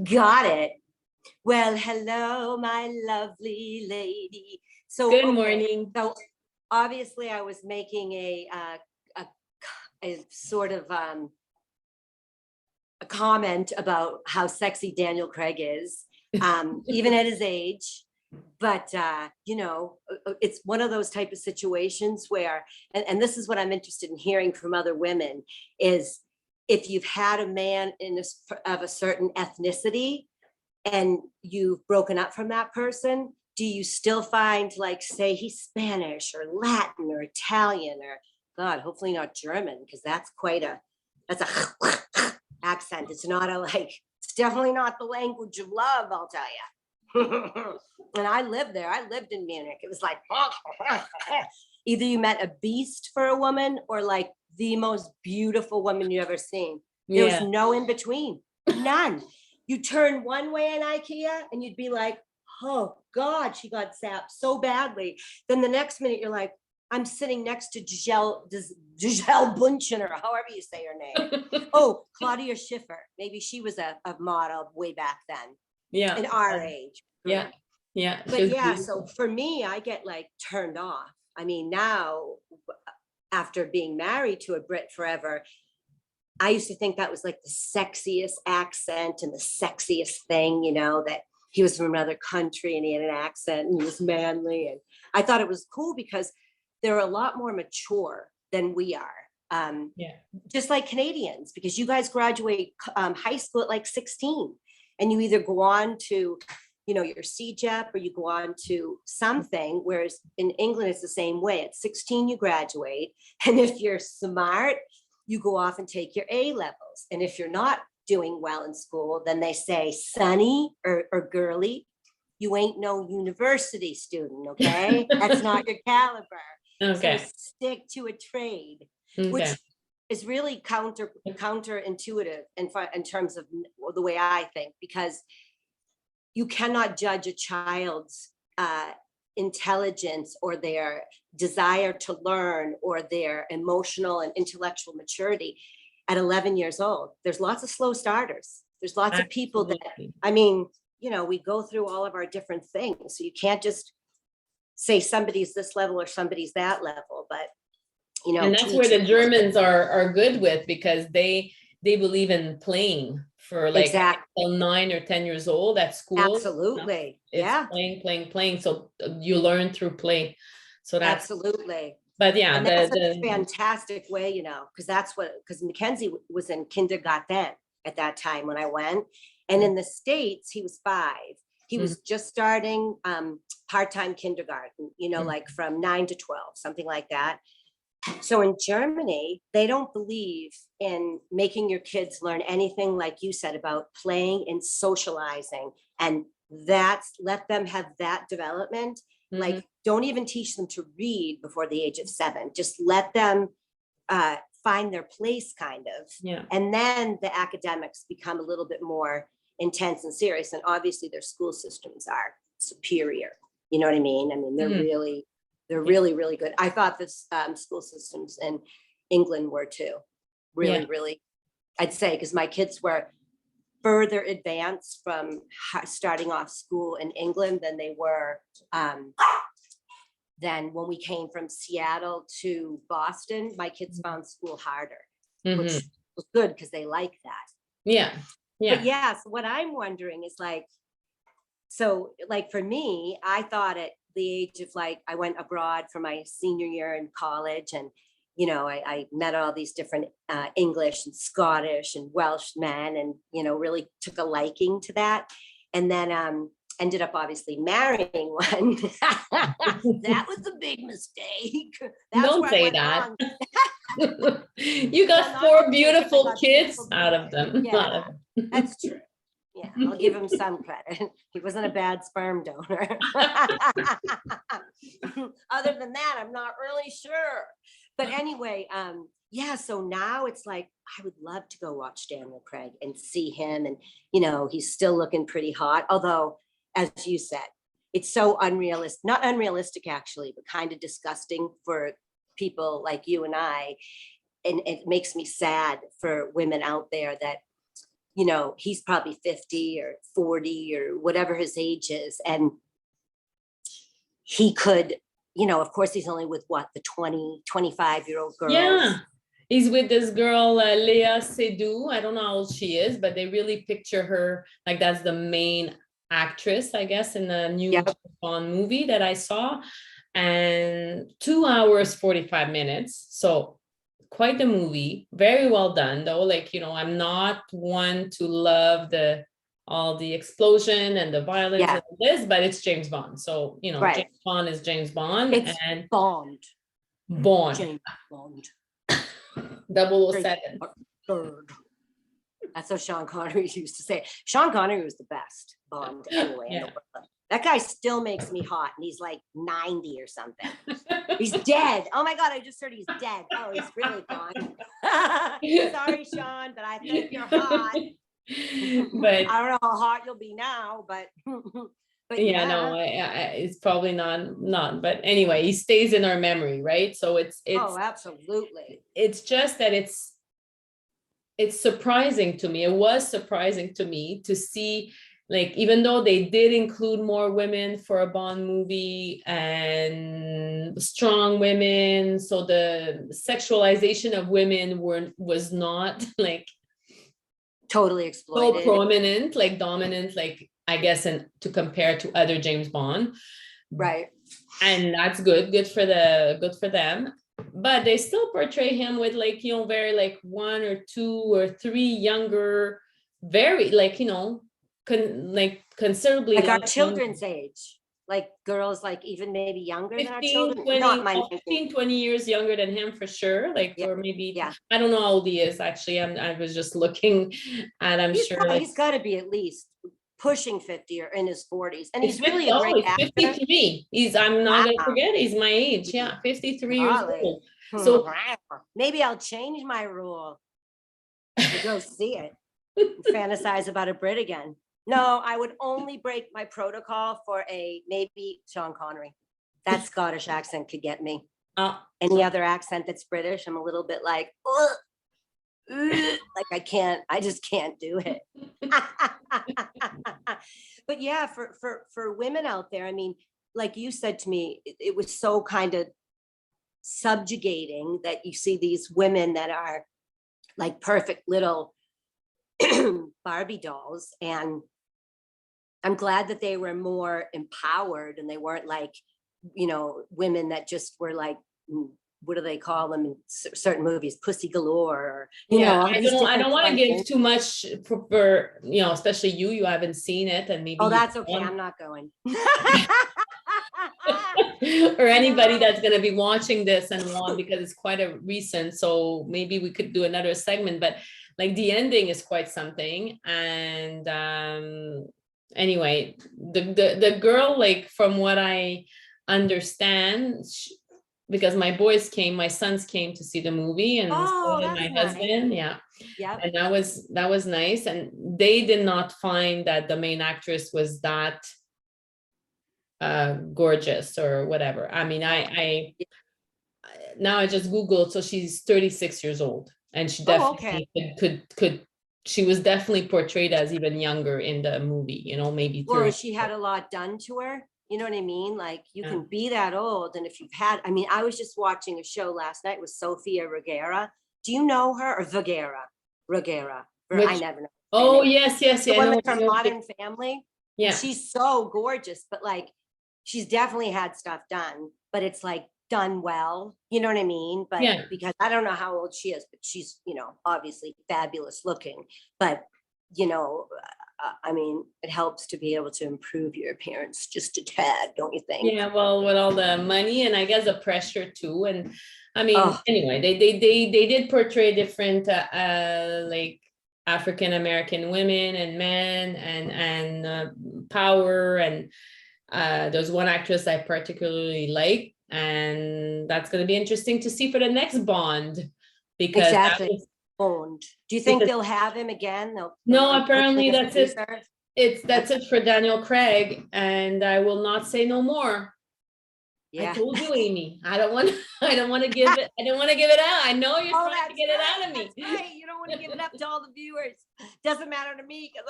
Got it. Well, hello, my lovely lady. So, Good okay, morning. so obviously I was making a sort of a comment about how sexy Daniel Craig is, even at his age. But it's one of those type of situations where, and this is what I'm interested in hearing from other women, is if you've had a man of a certain ethnicity and you've broken up from that person, do you still find, like, say he's Spanish or Latin or Italian or, God, hopefully not German, because that's a accent. It's not it's definitely not the language of love, I'll tell you. And I lived there. I lived in Munich. It was like, either you met a beast for a woman or like the most beautiful woman you ever seen. There was no in between, none. You turn one way in IKEA and you'd be like, oh God, she got zapped so badly. Then the next minute you're like, I'm sitting next to Giselle Bundchen, or however you say her name. Oh, Claudia Schiffer. Maybe she was a model way back then. Yeah. In our age. Yeah. Yeah. But yeah, so for me, I get like turned off. I mean, now, after being married to a Brit forever, I used to think that was like the sexiest accent and the sexiest thing, that he was from another country and he had an accent and he was manly. And I thought it was cool because they're a lot more mature than we are. Just like Canadians, because you guys graduate high school at like 16 and you either go on to, your CJEP or you go on to something, whereas in England, it's the same way. At 16, you graduate. And if you're smart, you go off and take your A levels. And if you're not doing well in school, then they say, Sonny or girly, you ain't no university student, okay? That's not your caliber. Okay. So stick to a trade, which is really counterintuitive in terms of the way I think, because you cannot judge a child's intelligence or their desire to learn or their emotional and intellectual maturity at 11 years old. There's lots of slow starters. There's lots of people that, we go through all of our different things. So you can't just say somebody's this level or somebody's that level, but and that's where the Germans are good with, because they believe in playing for like exactly 9 or 10 years old at school. Absolutely. It's playing. So you learn through play. So that's absolutely. But yeah, and that's a fantastic way, because Mackenzie was in kindergarten at that time when I went. And in the States, he was 5. He was just starting part-time kindergarten, like from 9 to 12, something like that. So in Germany, they don't believe in making your kids learn anything, like you said, about playing and socializing. And let them have that development. Like, don't even teach them to read before the age of 7. Just let them find their place, kind of. Yeah. And then the academics become a little bit more intense and serious. And obviously their school systems are superior. You know what I mean? I mean, they're really, really good. I thought the school systems in England were too. Really, I'd say, because my kids were further advanced from starting off school in England than they were then when we came from Seattle to Boston. My kids found school harder, which was good because they like that. Yeah. But so what I'm wondering is for me, I thought at the age of I went abroad for my senior year in college, and I met all these different English and Scottish and Welsh men, and really took a liking to that, and then ended up obviously marrying one. That was a big mistake. Don't say that. You got 4 beautiful kids out of them. Yeah, that's true. Yeah, I'll give him some credit. He wasn't a bad sperm donor. Other than that, I'm not really sure. But anyway, so now it's like, I would love to go watch Daniel Craig and see him. And, he's still looking pretty hot. Although, as you said, it's so unrealistic, not unrealistic actually, but kind of disgusting for people like you and I. And it makes me sad for women out there that you know, he's probably 50 or 40 or whatever his age is. And he could, you know, of course, he's only with what, the 20, 25-year-old girls. Yeah. He's with this girl, Leah Seydoux. I don't know how old she is, but they really picture her like that's the main actress, I guess, in the new Yep. Bond movie that I saw. And 2 hours, 45 minutes. So quite the movie. Very well done, though. Like, you know, I'm not one to love all the explosion and the violence Yeah. and this, but it's James Bond. So, you know, Right. James Bond is James Bond. It's and Bond. James Bond. 007. Third. That's what Sean Connery used to say. Sean Connery was the best Bond anyway. In the world. That guy still makes me hot, and he's like 90 or something. He's dead. Oh my God, I just heard he's dead. Oh, he's really gone. Sorry, Sean, but I think you're hot. But I don't know how hot you'll be now, but yeah, no, it's probably not. But anyway, he stays in our memory, right? So it's oh, absolutely. It's just that it's surprising to me. It was surprising to me to see, like, even though they did include more women for a Bond movie and strong women, so the sexualization of women was not like totally exploited, so prominent, like dominant, like I guess, and to compare to other James Bond, right? And that's good for them. But they still portray him with, like, you know, very like 1 or 2 or 3 younger, very like, you know, considerably like our children's age, like girls, like even maybe younger 15, than our children. 20, not my 15, 20 years younger than him for sure. Like, or maybe, yeah. I don't know how old he is actually. I was just looking, and I'm sure he's got to be at least pushing 50 or in his 40s, and he's really a great actor. 53. I'm not gonna forget, he's my age. Yeah, 53 years old. So maybe I'll change my rule to go see it. Fantasize about a Brit again. No, I would only break my protocol for maybe Sean Connery. That Scottish accent could get me. Any other accent that's British, I'm a little bit like, like I just can't do it. But yeah, for women out there, I mean, like you said to me, it was so kind of subjugating that you see these women that are like perfect little Barbie dolls, and I'm glad that they were more empowered and they weren't like, you know, women that just were like, what do they call them in certain movies, pussy galore, or you know. I don't want to give too much for you know, especially you haven't seen it, and maybe that's okay, I'm not going. Or anybody that's going to be watching this and want, because it's quite a recent, so maybe we could do another segment, but like the ending is quite something. And anyway, the girl, like from what I understand, because my sons came to see the movie, and so did my husband. Yeah. And that was nice. And they did not find that the main actress was that gorgeous or whatever. I mean, I now I just Googled, so she's 36 years old, and she definitely could she was definitely portrayed as even younger in the movie, you know, maybe. Well, she had a lot done to her. You know what I mean? Like, you can be that old, and if you've had, I mean, I was just watching a show last night with Sofia Vergara. Do you know her? Or Vergara? I never know. Oh, yes. The one with her Modern Family. Yeah. She's so gorgeous, but like, she's definitely had stuff done, but it's like done well. You know what I mean? But because I don't know how old she is, but she's, you know, obviously fabulous looking, but you know, I mean, it helps to be able to improve your appearance just a tad, don't you think? Yeah, well, with all the money and I guess the pressure too. And I mean, anyway, they did portray different like African American women and men and power. And there's one actress I particularly like, and that's going to be interesting to see for the next Bond, because Bond. Do you think they'll have him again? No, apparently that's it. That's it for Daniel Craig, and I will not say no more. I Yeah. told you, Amy, I don't want I don't want to give it, I don't want to give it out. I know you're Oh, trying to get it out of me. That's right. You don't want to give it up to all the viewers. Doesn't matter to me because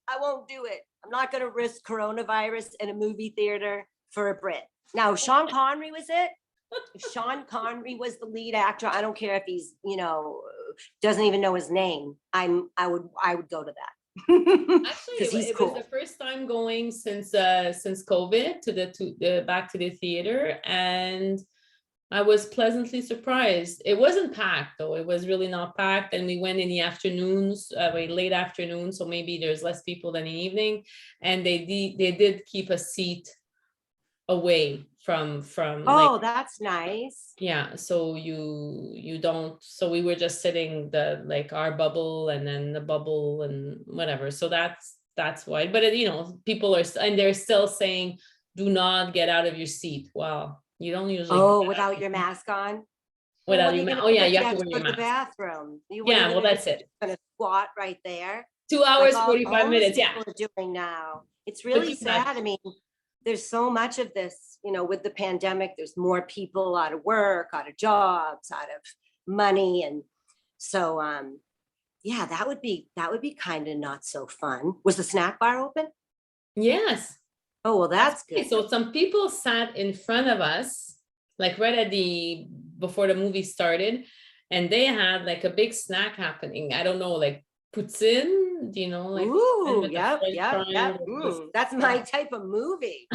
I won't do it. I'm not going to risk coronavirus in a movie theater for a Brit. Now, Sean Connery was it. If Sean Connery was the lead actor, I don't care if he's, doesn't even know his name. I would go to that. Actually, Because he's it was cool. the first time going since COVID to the back to the theater, and I was pleasantly surprised. It wasn't packed though. It was really not packed, and we went in the afternoons, late afternoon, so maybe there's less people than the evening, and they did keep a seat away from like, Oh, that's nice. yeah, so you don't, so we were just sitting the like our bubble and then the bubble and whatever, so that's why. But people are and they're still saying do not get out of your seat. Well, you don't usually Oh, get out without your mask on. Well, without what are your you mask. gonna Oh do yeah, if you you have to have to wear go your to the mask. bathroom? What are you Yeah, well, gonna do? that's it. Gonna squat right there? 2 hours All 45 homeless minutes, yeah. people are doing now. It's Pretty really much. sad. I mean, there's so much of this, with the pandemic, there's more people out of work, out of jobs, out of money. And so yeah, that would be kind of not so fun. Was the snack bar open? Yes. Oh, well, that's good. So some people sat in front of us, like right at the before the movie started, and they had like a big snack happening. I don't know, like poutine, like poutine Ooh, with the yep, French yep, yep. fries with That's my type of movie.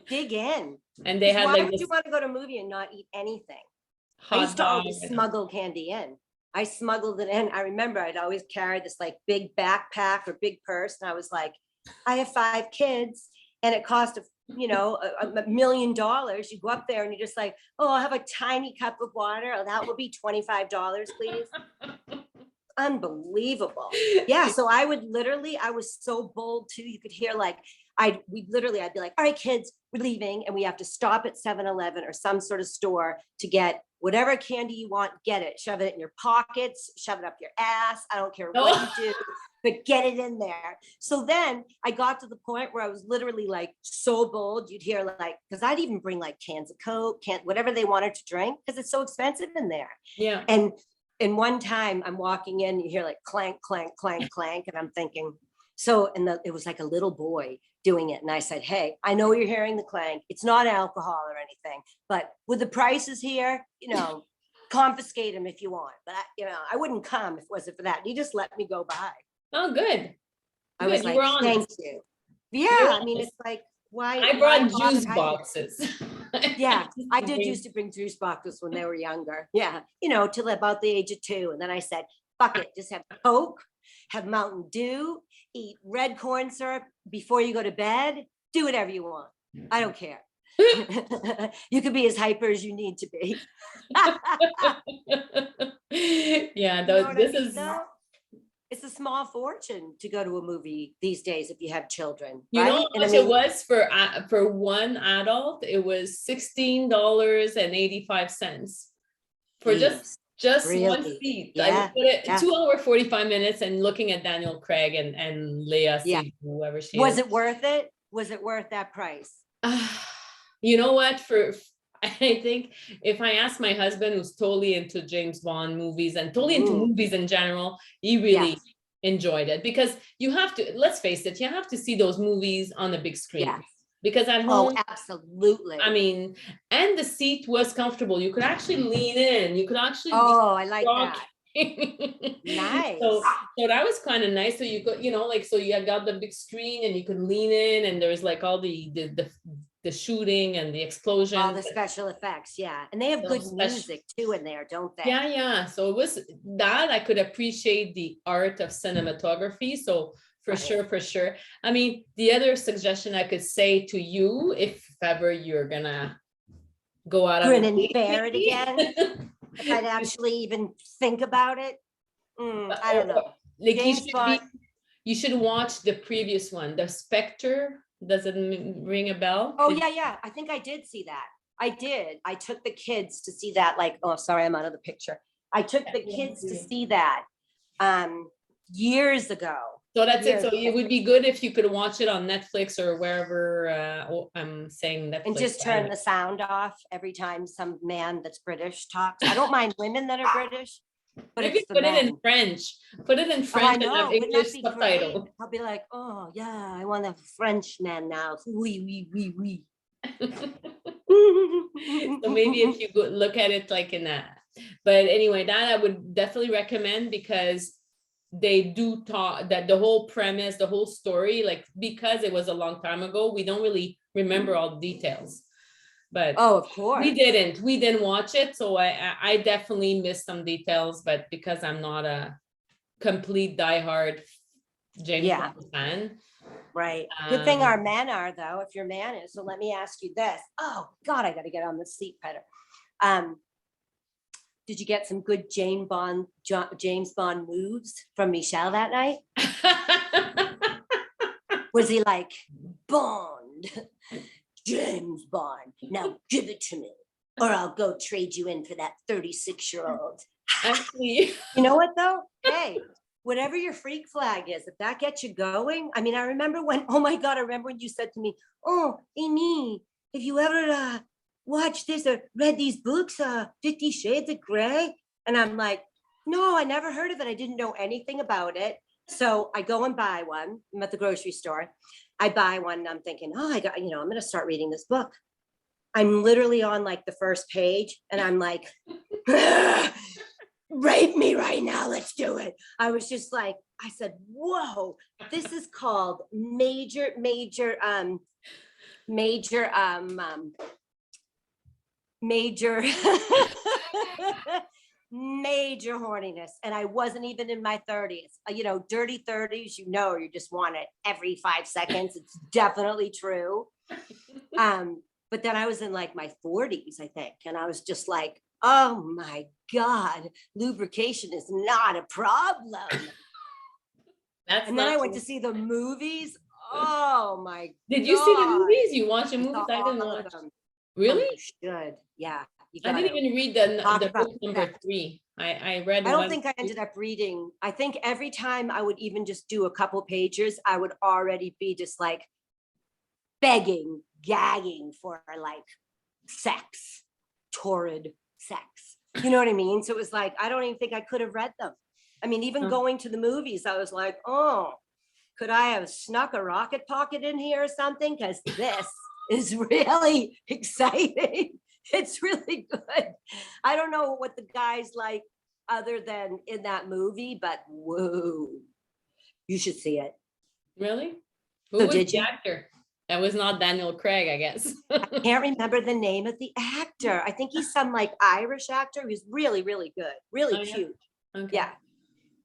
Dig in. and they Because had why like would you this want to go to a movie and not eat anything? I hot used to dog. always smuggle candy in. I smuggled it in. I remember I'd always carry this like big backpack or big purse. And I was like, I have 5 kids and it cost $1 million. You go up there and you're just like, oh, I'll have a tiny cup of water. Oh, that will be $25, please. Unbelievable. Yeah. So I was so bold too. You could hear like, I'd be like, all right, kids, we're leaving. And we have to stop at 7-Eleven or some sort of store to get whatever candy you want, get it, shove it in your pockets, shove it up your ass. I don't care what you do, but get it in there. So then I got to the point where I was literally like so bold. You'd hear like, because I'd even bring like cans of Coke, whatever they wanted to drink, because it's so expensive in there. Yeah. And one time I'm walking in, you hear like clank, clank, clank, clank. And I'm thinking, it was like a little boy doing it. And I said, hey, I know you're hearing the clank. It's not alcohol or anything, but with the prices here, confiscate them if you want. But I wouldn't come if it wasn't for that. You just let me go by. Oh, good. I was like, thank you. Yeah. I mean, it's like, why? I brought juice hiding? boxes. Yeah, I did used to bring juice boxes when they were younger. Yeah, till about the age of 2. And then I said, fuck it, just have Coke, have Mountain Dew, eat red corn syrup before you go to bed. Do whatever you want. I don't care. You could be as hyper as you need to be. Yeah, this is. It's a small fortune to go to a movie these days if you have children. You right? know how much it was for one adult? It was $16.85 for just really? one seat. Yeah, I put it 2 hour 45 minutes and looking at Daniel Craig and Leah, whoever she was is. it worth it? Was it worth that price? You know what? I think if I ask my husband, who's totally into James Bond movies and totally into movies in general, he really enjoyed it, because you have to, let's face it, you have to see those movies on the big screen. Yes. Because at home, absolutely. I mean, and the seat was comfortable. You could actually lean in. You could actually. I like that. Nice. So that was kind of nice. So you could, so you got the big screen and you could lean in, and there's like all the shooting and the explosions. All the special effects, yeah. And they have good music too in there, don't they? Yeah. So it was that I could appreciate the art of cinematography. So for sure. I mean, the other suggestion I could say to you, if ever you're gonna go out Grin and bear it again, if I'd actually even think about it, I don't know. Like you should watch the previous one, The Spectre. Does it ring a bell? Oh, yeah. I think I did see that. I did. I took the kids to see that. Like, oh, sorry, I'm out of the picture. I took the kids to see that years ago. So that's it. You're So it would be good if you could watch it on Netflix or wherever. I'm saying Netflix. and just turn the sound off every time some man that's British talks. I don't mind women that are British, but Maybe it's the put it in men. French. Put it in Oh, I French and know. have Wouldn't that English be great? subtitle. I'll be like, oh yeah, I want a French man now. Oui, oui, oui, oui. So maybe if you go look at it like in that. But anyway, that I would definitely recommend because they do talk that the whole premise, the whole story, like because it was a long time ago, we don't really remember all the details. But Oh, of course. we didn't watch it, so I definitely missed some details, but because I'm not a complete diehard James Yeah. Bond fan. Right. Good thing our men are, though, if your man is. So let me ask you this. Oh God, I got to get on the seat better. Did you get some good James Bond moves from Michelle that night? Was he like, Bond, James Bond, now give it to me, or I'll go trade you in for that 36-year-old. Actually, you know what though? Hey, whatever your freak flag is, if that gets you going. I mean, I remember when, oh my God, I remember when you said to me, oh, Amy, have you ever watched this or read these books, 50 Shades of Grey? And I'm like, no, I never heard of it. I didn't know anything about it. So I go and buy one. I'm at the grocery store. I buy one and I'm thinking, oh, I'm going to start reading this book. I'm literally on like the first page and I'm like, rape me right now. Let's do it. I was just like, I said, whoa, this is called major major horniness. And I wasn't even in my 30s. Dirty 30s, you just want it every 5 seconds. It's definitely true. But then I was in like my 40s, I think. And I was just like, oh my God, lubrication is not a problem. And then I went to see the movies. Oh my God. Did you see the movies? You watched the movies? I didn't watch. Really? Oh, you should. Yeah. I didn't even read the book number 3. I read. I don't think I ended up reading. I think every time I would even just do a couple pages, I would already be just like begging, gagging for like sex, torrid sex. You know what I mean? So it was like, I don't even think I could have read them. I mean, even going to the movies, I was like, oh, could I have snuck a rocket pocket in here or something? Because this is really exciting. It's really good. I don't know what the guy's like other than in that movie, but whoa, you should see it. Really? Who was the actor? That was not Daniel Craig, I guess. I can't remember the name of the actor. I think he's some like Irish actor who's really, really good, really cute. Okay. Yeah.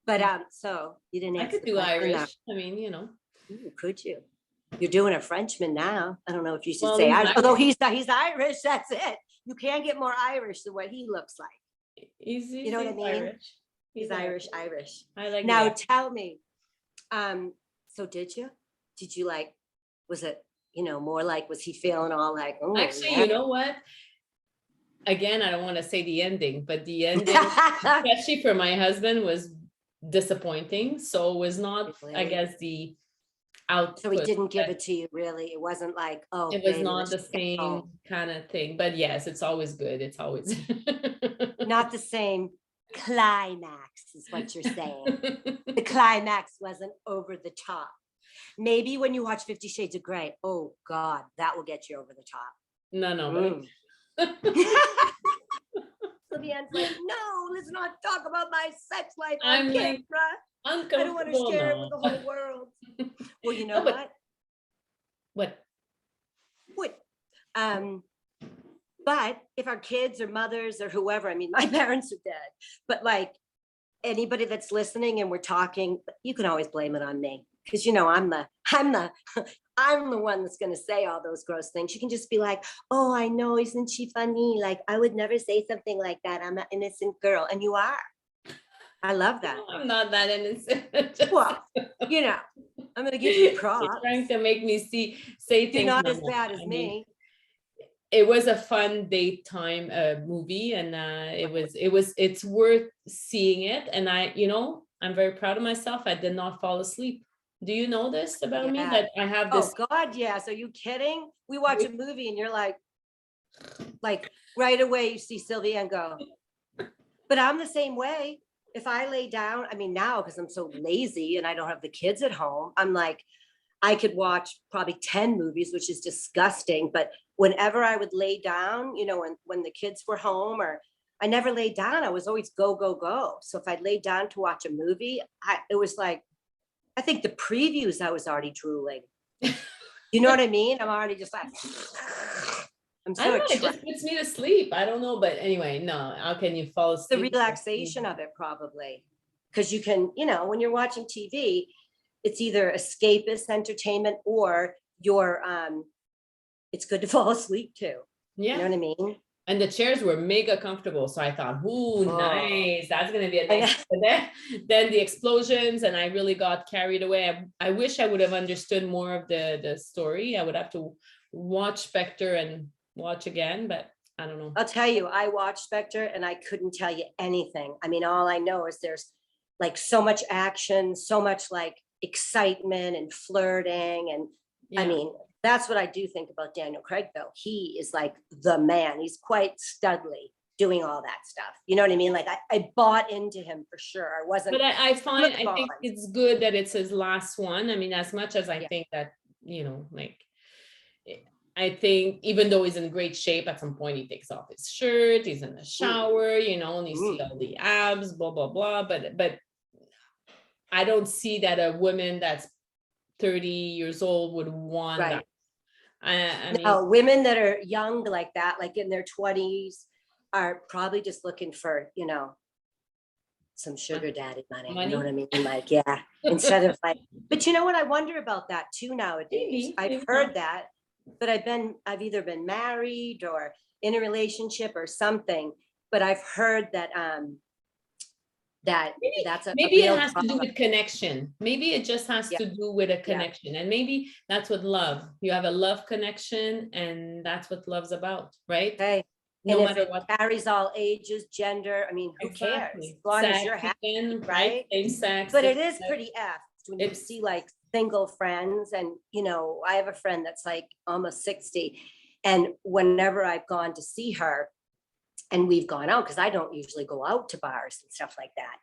But so you didn't. I could do Irish. I mean, Ooh, could you? You're doing a Frenchman now. I don't know if you should say Irish. Although he's Irish. That's it. You can't get more Irish than what he looks like. You know what I mean? Irish. He's Irish. I like. Now tell me. So did you like? Was it more like? Was he feeling all like? Oh, actually, you know what? Again, I don't want to say the ending, but the ending, especially for my husband, was disappointing. So it was not, I guess, the output. So he didn't give it to you, really. It wasn't like, oh, it was not the same kind of thing. But yes, it's always good. It's always not the same climax, is what you're saying. The climax wasn't over the top. Maybe when you watch 50 Shades of Grey, oh God, that will get you over the top. No. So the end's like, no, let's not talk about my sex life on camera. I don't want to share it with the whole world. Well, you know what? What? But if our kids or mothers or whoever, I mean, my parents are dead, but like anybody that's listening and we're talking, you can always blame it on me. Because I'm the one that's going to say all those gross things. You can just be like, oh, I know, isn't she funny? Like, I would never say something like that. I'm an innocent girl. And you are. I love that. No, I'm not that innocent. Well, I'm going to give you props. You're trying to make me say things. You're not as bad as me. It was a fun daytime movie, and it's worth seeing it. And I'm very proud of myself. I did not fall asleep. Do you know this about me, Yeah. that I have Oh this? God, yes. Are you kidding? We watch a movie and you're like right away you see Sylvia and go, but I'm the same way. If I lay down, I mean now because I'm so lazy and I don't have the kids at home, I'm like, I could watch probably 10 movies, which is disgusting. But whenever I would lay down, when the kids were home, or I never laid down, I was always go, go, go. So if I laid down to watch a movie, it was like, I think the previews, I was already drooling. You know what I mean? I'm already just like, I'm I so don't know, it just attracted. puts me to sleep. I don't know, but anyway, no, how can you fall The asleep? relaxation of it, probably. Because you can, when you're watching TV, it's either escapist entertainment or it's good to fall asleep too. You know Yeah, what I mean? and the chairs were mega comfortable, so I thought, ooh, Oh, nice, that's gonna be a I nice. know. But then the explosions, and I really got carried away. I wish I would have understood more of the story. I would have to watch Spectre and watch again, but I don't know. I'll tell you, I watched Spectre and I couldn't tell you anything. I mean, all I know is there's like so much action, so much like excitement and flirting. And I Yeah. mean, that's what I do think about Daniel Craig, though. He is like the man. He's quite studly doing all that stuff. You know what I mean? Like I bought into him for sure. I wasn't. But I find, Look, I Bond. think it's good that it's his last one. I mean, as much as I Yeah. think that, like, I think even though he's in great shape, at some point he takes off his shirt, he's in the shower, and you see all the abs, blah, blah, blah. But I don't see that a woman that's 30 years old would want that. Right. I mean, No, women that are young like that, like in their 20s, are probably just looking for, some sugar daddy money. You know what I money. mean? Like, yeah, instead of like, but you know what? I wonder about that too nowadays. I've Maybe heard not. that, but I've either been married or in a relationship or something, but I've heard that, that's a Maybe it real has to do draw. with connection. Maybe it just has Yeah, to do with a yeah. connection. And maybe that's what love, you have a love connection, and that's what love's about, right? Okay. And No if matter it what. carries all ages, gender, I mean, who cares? Exactly. As long as Sex you're happy, even, right? right? Same sex. But it different is sex. pretty effed when you It's see like single friends. And, I have a friend that's like almost 60. And whenever I've gone to see her and we've gone out, because I don't usually go out to bars and stuff like that.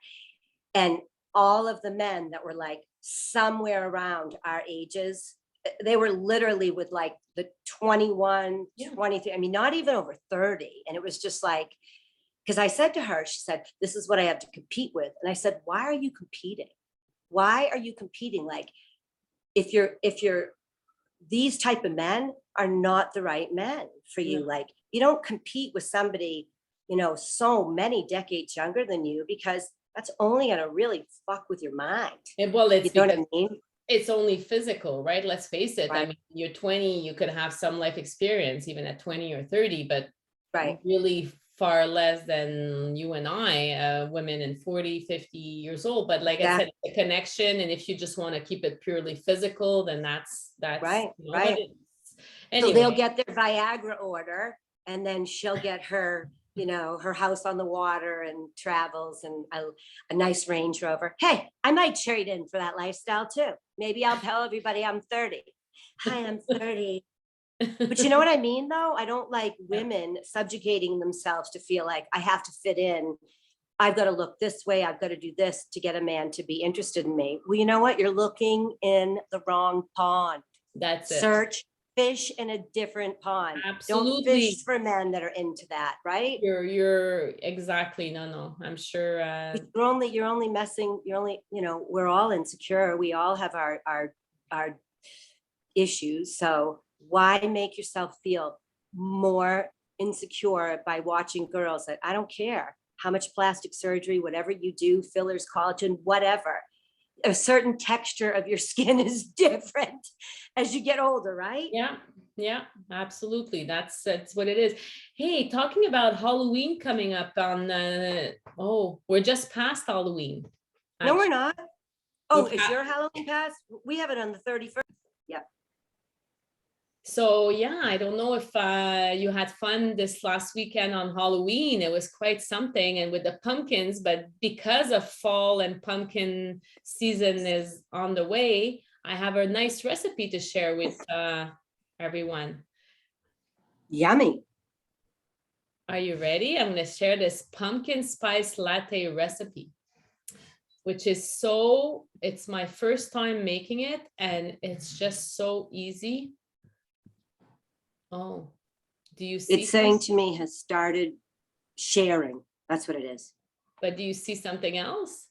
And all of the men that were like somewhere around our ages, they were literally with like the 21, Yeah. 23, I mean, not even over 30. And it was just like, because I said to her, she said, this is what I have to compete with. And I said, why are you competing? Why are you competing? Like, if you're these type of men are not the right men for you. No. Like, you don't compete with somebody, so many decades younger than you, because that's only going to really fuck with your mind. Well, it's You know because what I mean? it's only physical, right? Let's face it. I Right. mean, you're 20, you could have some life experience even at 20 or 30, but Right. really far less than you and I, women in 40, 50 years old. But like I said, the connection, and if you just want to keep it purely physical, then that's Right. what Right. it is. So they'll Anyway, get their Viagra order, and then she'll get her, her house on the water and travels and a nice Range Rover. Hey, I might trade in for that lifestyle too. Maybe I'll tell everybody I'm 30. Hi, I'm 30. But you know what I mean, though? I don't like women subjugating themselves to feel like I have to fit in. I've got to look this way. I've got to do this to get a man to be interested in me. Well, you know what? You're looking in the wrong pond. that's it. Search fish in a different pond. Don't Absolutely. fish for men that are into that, right? You're exactly, no, I'm sure. You're only messing, we're all insecure. We all have our issues. So why make yourself feel more insecure by watching girls that I don't care how much plastic surgery, whatever you do, fillers, collagen, whatever. A certain texture of your skin is different as you get older, right? Yeah, absolutely. That's what it is. Hey, talking about Halloween coming up on we're just past Halloween. No, we're Actually, not. Oh, we're is your Halloween pass? We have it on the 31st. Yeah. So yeah, I don't know if you had fun this last weekend on Halloween. It was quite something, and with the pumpkins, but because of fall and pumpkin season is on the way, I have a nice recipe to share with everyone. Yummy. Are you ready? I'm going to share this pumpkin spice latte recipe, which is it's my first time making it, and it's just so easy. Oh, do you see? It's saying to me has started sharing. That's what it is. But do you see something else?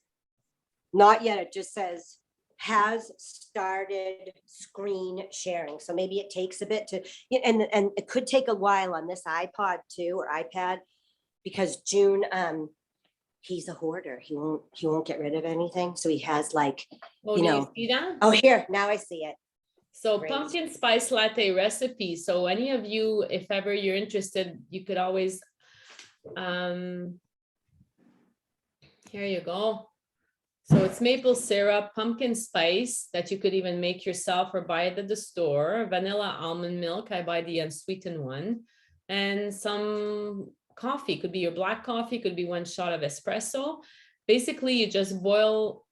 Not yet. It just says has started screen sharing. So maybe it takes a bit to, and it could take a while on this iPod too, or iPad, because June, he's a hoarder. He won't get rid of anything. So he has like, Oh, do you see that? Oh, here, now I see it. So Great. pumpkin spice latte recipe. So any of you, if ever you're interested, you could always, here you go. So it's maple syrup, pumpkin spice that you could even make yourself or buy it at the store, vanilla almond milk, I buy the unsweetened one, and some coffee, could be your black coffee, could be 1 shot of espresso. Basically, you just boil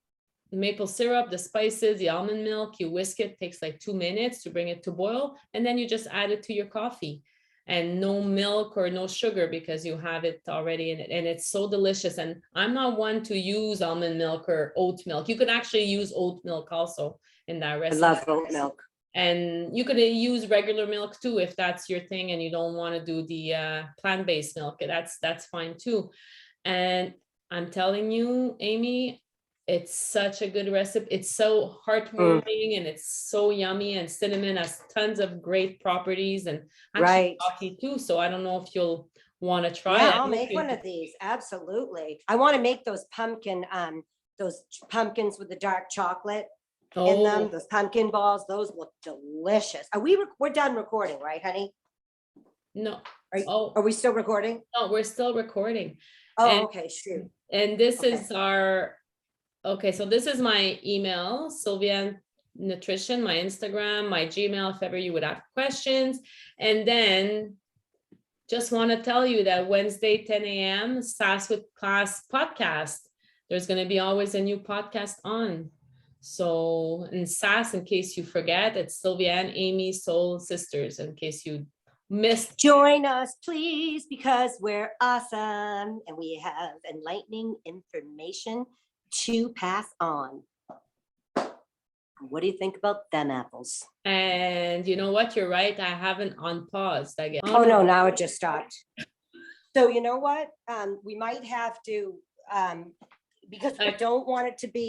the maple syrup, the spices, the almond milk, you whisk it, takes like 2 minutes to bring it to boil, and then you just add it to your coffee. And no milk or no sugar because you have it already in it, and it's so delicious. And I'm not one to use almond milk or oat milk. You could actually use oat milk also in that recipe. I love oat milk. And you could use regular milk too if that's your thing and you don't want to do the plant-based milk. That's fine too. And I'm telling you, Amy, it's such a good recipe. It's so heartwarming and it's so yummy, and cinnamon has tons of great properties, and actually coffee too. So I don't know if you'll want to try it. I'll make one of these. Absolutely. I want to make those pumpkins with the dark chocolate in them, those pumpkin balls. Those look delicious. We're done recording, right, honey? No. Are we still recording? No, we're still recording. Oh, okay, shoot. And this is our, so this is my email, Sylvia Nutrition, my Instagram, my Gmail, if ever you would have questions. And then just want to tell you that Wednesday, 10 a.m., SAS with Class podcast. There's going to be always a new podcast on. So in SAS, in case you forget, it's Sylvia and Amy Soul Sisters, in case you missed. Join us, please, because we're awesome and we have enlightening information to pass on. What do you think about them apples? And you know what? You're right. I haven't unpaused again. Oh no, now it just stopped. So you know what? We might have to, because I don't want it to be